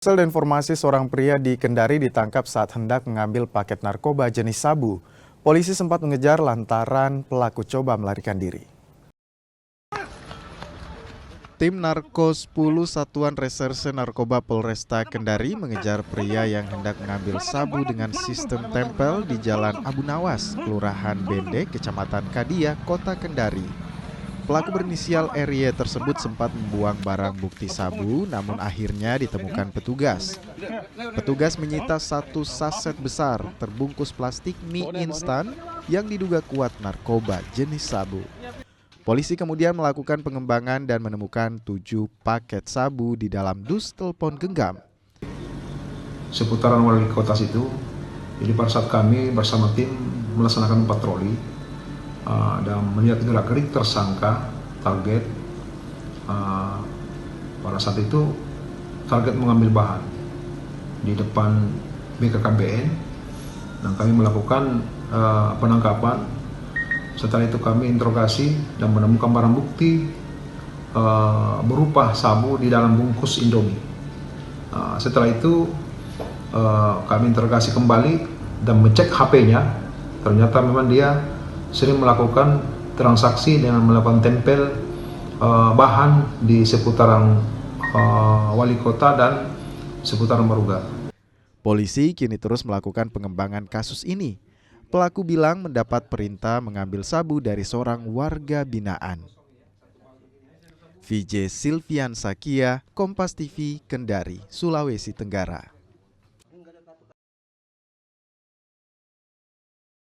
Hasil informasi seorang pria di Kendari ditangkap saat hendak mengambil paket narkoba jenis sabu. Polisi sempat mengejar lantaran pelaku coba melarikan diri. Tim Narko 10 Satuan Reserse Narkoba Polresta Kendari mengejar pria yang hendak mengambil sabu dengan sistem tempel di Jalan Abu Nawas, Kelurahan Bende, Kecamatan Kadia, Kota Kendari. Pelaku berinisial RY tersebut sempat membuang barang bukti sabu, namun akhirnya ditemukan petugas. Petugas menyita 1 saset besar terbungkus plastik mie instan yang diduga kuat narkoba jenis sabu. Polisi kemudian melakukan pengembangan dan menemukan 7 paket sabu di dalam dus telepon genggam. Seputaran wali kota situ, jadi pada saat kami bersama tim melaksanakan patroli dan melihat gerak-gerik tersangka target, pada saat itu target mengambil bahan di depan BKKBN dan kami melakukan penangkapan. Setelah itu kami interogasi dan menemukan barang bukti berupa sabu di dalam bungkus Indomie. Setelah itu kami interogasi kembali dan mengecek HP-nya. Ternyata memang dia sering melakukan transaksi dengan melakukan tempel bahan di seputaran wali kota dan seputaran Maruga. Polisi kini terus melakukan pengembangan kasus ini. Pelaku bilang mendapat perintah mengambil sabu dari seorang warga binaan. VJ Silvian Sakia, Kompas TV, Kendari, Sulawesi Tenggara.